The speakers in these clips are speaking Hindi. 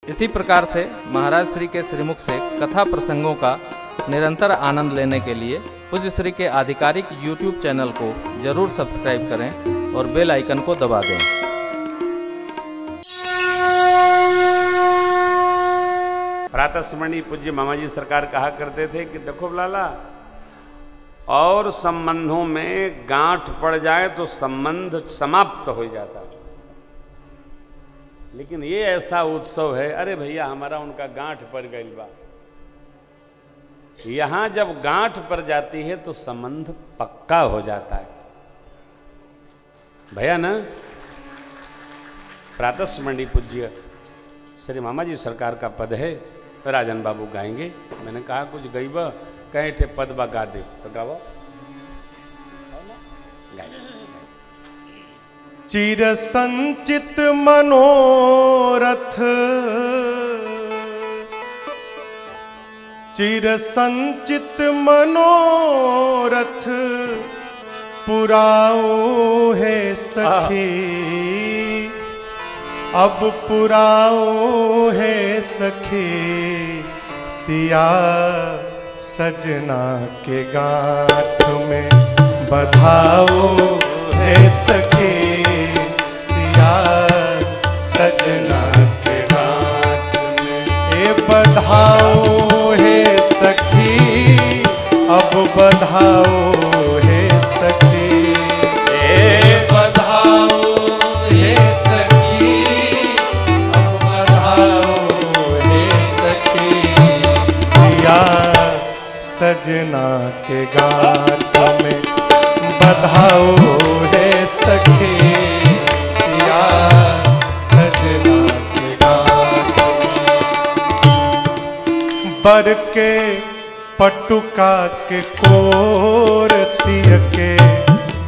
इसी प्रकार से महाराज श्री के श्रीमुख से कथा प्रसंगों का निरंतर आनंद लेने के लिए पूज्य श्री के आधिकारिक YouTube चैनल को जरूर सब्सक्राइब करें और बेल आइकन को दबा दें। प्रातस्मरणीय पूज्य मामाजी सरकार कहा करते थे कि देखो लाला, और संबंधों में गांठ पड़ जाए तो संबंध समाप्त हो जाता, लेकिन ये ऐसा उत्सव है, अरे भैया हमारा उनका गांठ पड़ गई बा। यहां जब गांठ पड़ जाती है तो संबंध पक्का हो जाता है भैया ना। प्रातस्मरणीय पूज्य श्री मामाजी सरकार का पद है, राजन बाबू गाएंगे। मैंने कहा कुछ गईबा, कहे थे पद बा गा दे, तो गावा। चिर संचित मनोरथ, चिर संचित मनोरथ पुराओ है सखी, अब पुराओ है सखी, सिया सजना के गांठ में बधाओ है सखी, सिया सजना के गांठ में ए बधाओ है सखी, अब बधाओ है सखी, ए बधाओ है सखी, अब बधाओ है सखी, सिया सजना के गांठ में बधाओ है सखी, सिया सजना के गांठ में। बर के पटुका के कोर सिय के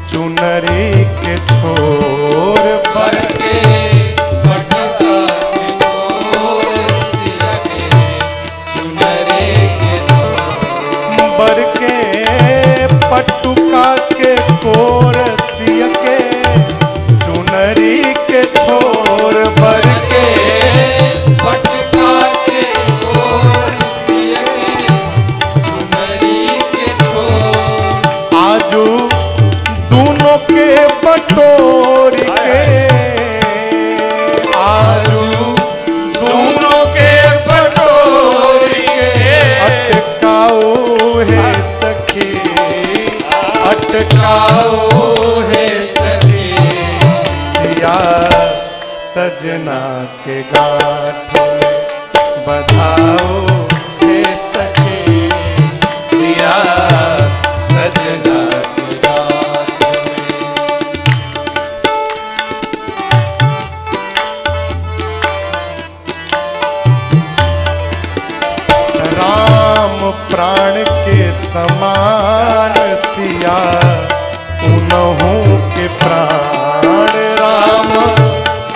चुनरी के छोर, बर के पटुका के कोर सिय के चुनरी के छोर, बर के पटुका के कोर सिय के चुनरी के छोर, बर के पटुका के कोर सिय के चुनरी के छोर, आजू दोनों के बटोर के, आजू दोनों के बटोर के, अटकाओ है सखी, अटकाओ है सखी, सिया सजना के गांठ में बधाओ है सखी, सिया सजना के गांठ में। राम प्राण के समान सिया उन्हों के प्राण, राम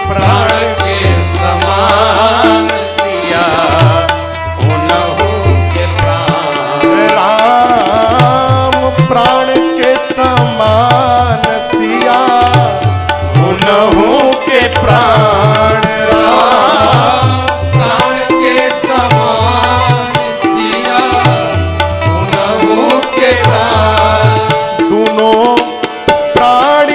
प्राण के समान सिया उन्हों के प्राण, राम प्राण के समान सिया उन्हों के प्राण, राम प्राण के समान सिया उन्हों के प्राण, दोनों प्राण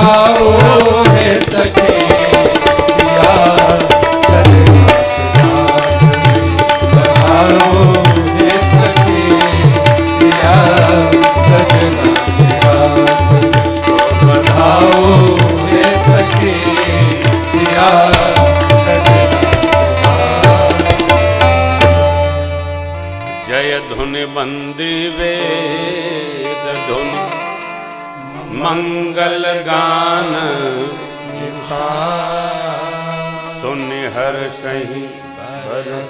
बधाओ हे सखी सिया सजनाथ बधाओ हे सखी सिया सजनाथ बधाओ हे सखी सिया जय धुनि बंदी वेद धुनि मंगल गान सुनि हर सही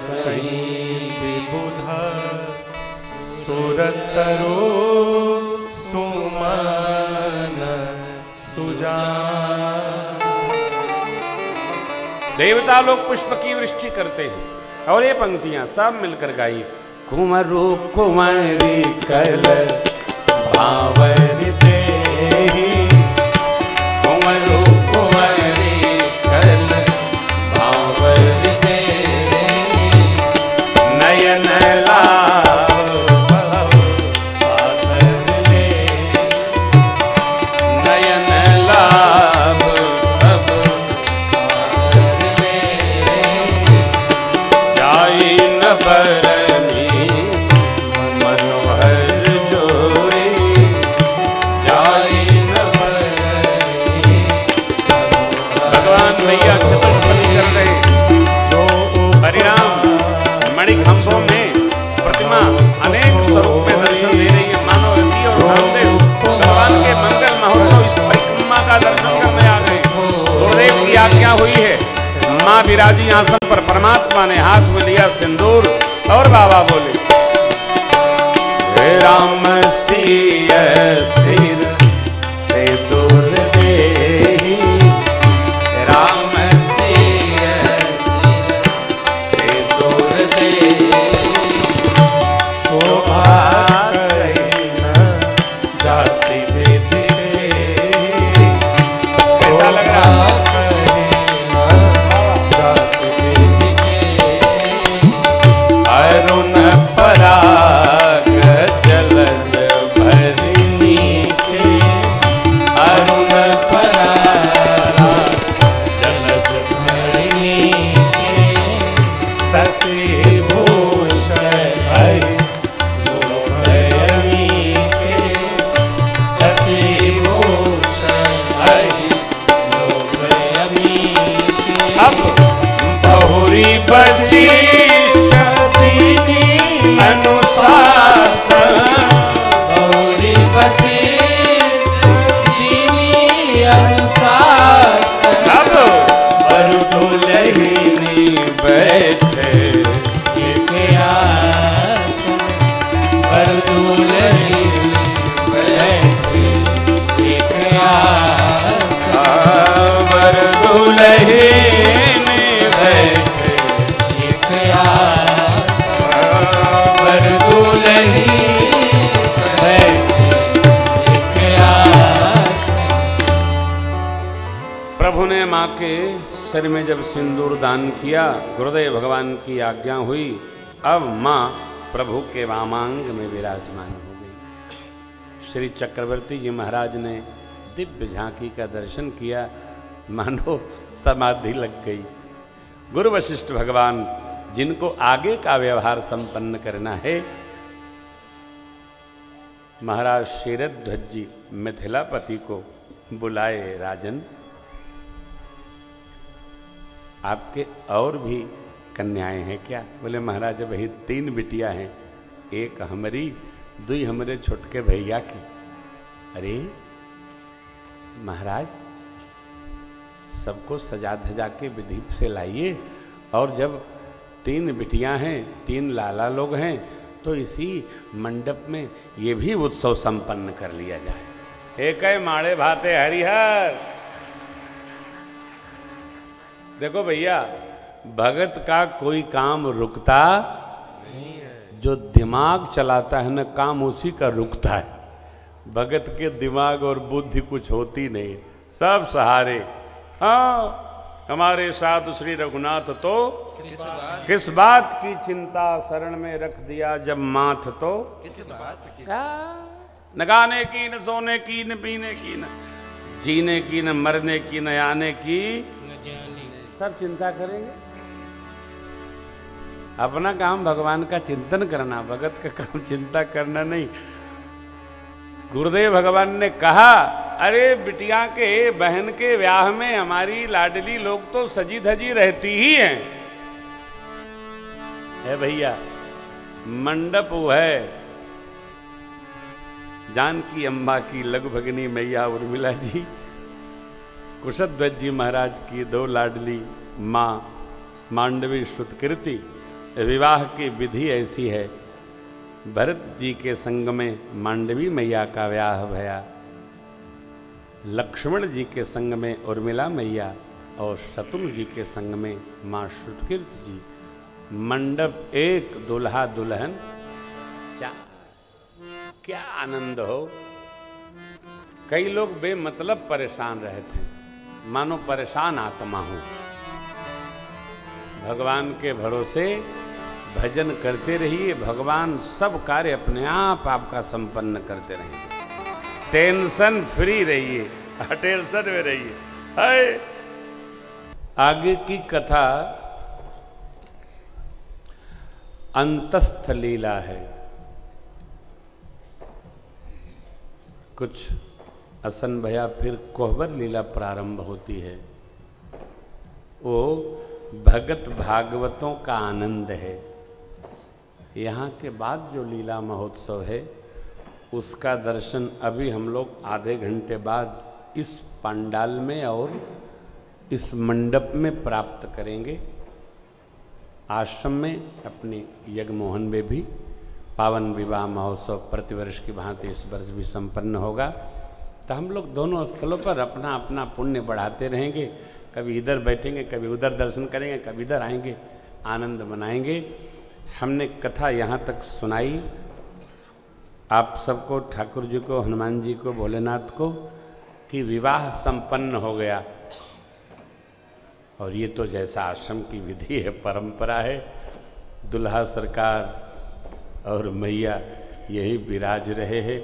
सही विबुध सुरतरो सुमन सुजान। देवता लोग पुष्प की वृष्टि करते हैं और ये पंक्तियां सब मिलकर गाइए। कुंवरू कुंवरी कल भावरी देहि कुंवरू कुंवरी कल भावरी देहि नयन लाभ सब सागर ले नयन लाभ सब सागर ले जाई न बरनी मनोहर जोरी जाई न बरनी। भगवान भैया चतुष्पदी कर रहे जो हरिराम मणि खंभों में प्रतिमा अनेक स्वरूप में दर्शन दे रही है। मानव रति और रामदेव भगवान के मंगल महोत्सव इस परिक्रमा का दर्शन करने आ गए। गुरुदेव की आज्ञा हुई है। माँ विराजी आसन पर, परमात्मा ने हाथ में लिया सिंदूर और बाबा बोले हे राम सिय सिर से दूर देहि राम सिय सिर से दूर देहि शोभा कहीं न जाति विधि कैसा लग रहा है? अरुण पराग जलद भरिनी के अरुण पराग जलद भरिनी के शशि भूषण लोभयनी के शशि भूषण लोभयनी के अब बहुरी वशिष्ठ दीनी अनुशासन गौरी वशिष्ठ दीनी अनुशासन अब वरुदुलहिनी बैठे एक आसन वरुदुलहिनी बैठे एक आसन वर दुलहे बैठे एक आसन वरुदुलहिनी बैठे एक आसन। प्रभु ने माँ के सिर में जब सिंदूर दान किया, गुरुदेव भगवान की आज्ञा हुई। अब माँ प्रभु के वामांग में विराजमान हो गई। श्री चक्रवर्ती जी महाराज ने दिव्य झांकी का दर्शन किया, मानो समाधि लग गई। गुरु वशिष्ठ भगवान जिनको आगे का व्यवहार संपन्न करना है, महाराज शीरध्वज जी मिथिलापति को बुलाए। राजन, आपके और भी कन्याएं हैं क्या? बोले महाराज वही 3 बिटियां हैं, एक हमारी, 2 हमारे छोटके भैया की। अरे महाराज, सबको सजा धजा के विधि से लाइए, और जब 3 बिटियां हैं, 3 लाला लोग हैं, तो इसी मंडप में ये भी उत्सव संपन्न कर लिया जाए। एक है माड़े भाते हरिहर। देखो भैया, भगत का कोई काम रुकता नहीं है, जो दिमाग चलाता है ना, काम उसी का रुकता है। भगत के दिमाग और बुद्धि कुछ होती नहीं, सब सहारे। हाँ, हमारे साथ श्री रघुनाथ तो किस बात की चिंता, शरण में रख दिया जब माथ तो किस बात की, न गाने की, न सोने की, न पीने की, न जीने की न मरने की न आने की न जाने। सब चिंता करेंगे। अपना काम भगवान का चिंतन करना, भगत का काम चिंता करना नहीं। गुरुदेव भगवान ने कहा, अरे बिटिया के बहन के ब्याह में हमारी लाडली लोग तो सजी धजी रहती ही हैं। है भैया, मंडप वो है जानकी अम्बा की लगभगनी मैया उर्मिला जी, कुशध्वज जी महाराज की दो लाडली माँ मांडवी श्रुतकीर्ति। विवाह की विधि ऐसी है, भरत जी के संग में मांडवी मैया का ब्याह भया, लक्ष्मण जी के संग में उर्मिला मैया और शत्रुघ्न जी के संग में माँ श्रुतकीर्ति जी। मंडप एक, दुल्हा दुल्हन चार। क्या आनंद हो। कई लोग बेमतलब परेशान रहते हैं, मानो परेशान आत्मा हो। भगवान के भरोसे भजन करते रहिए, भगवान सब कार्य अपने आप आपका संपन्न करते रहेंगे। टेंशन फ्री रहिए, टेंशन में रहिए। हाय, आगे की कथा अंतस्थ लीला है। कुछ असन भया फिर कोहबर लीला प्रारंभ होती है। वो भगत भागवतों का आनंद है। यहाँ के बाद जो लीला महोत्सव है उसका दर्शन अभी हम लोग आधे घंटे बाद इस पंडाल में और इस मंडप में प्राप्त करेंगे। आश्रम में अपने यज्ञमोहन में भी पावन विवाह महोत्सव प्रतिवर्ष की भांति इस वर्ष भी संपन्न होगा। तो हम लोग दोनों स्थलों पर अपना अपना पुण्य बढ़ाते रहेंगे। कभी इधर बैठेंगे, कभी उधर दर्शन करेंगे, कभी इधर आएंगे, आनंद मनाएंगे। हमने कथा यहाँ तक सुनाई आप सबको, ठाकुर जी को, हनुमान जी को, भोलेनाथ को, कि विवाह संपन्न हो गया। और ये तो जैसा आश्रम की विधि है, परंपरा है, दुल्हा सरकार और मैया यही विराज रहे हैं।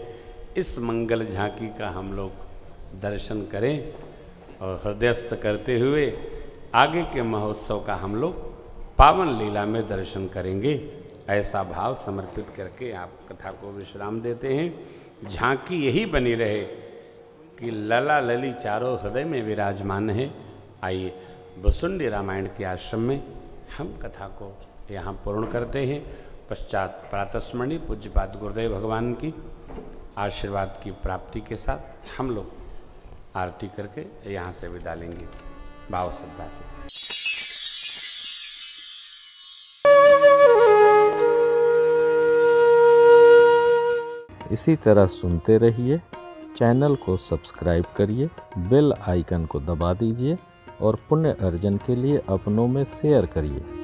इस मंगल झांकी का हम लोग दर्शन करें और हृदयस्थ करते हुए आगे के महोत्सव का हम लोग पावन लीला में दर्शन करेंगे। ऐसा भाव समर्पित करके आप कथा को विश्राम देते हैं। झांकी यही बनी रहे कि लला लली चारों हृदय में विराजमान है। आइए बसुंडी रामायण के आश्रम में हम कथा को यहाँ पूर्ण करते हैं। पश्चात प्रातस्मरणीय पूज्यपाद गुरुदेव भगवान की आशीर्वाद की प्राप्ति के साथ हम लोग आरती करके यहाँ से विदा लेंगे भाव श्रद्धा से। इसी तरह सुनते रहिए, चैनल को सब्सक्राइब करिए, बेल आइकन को दबा दीजिए और पुण्य अर्जन के लिए अपनों में शेयर करिए।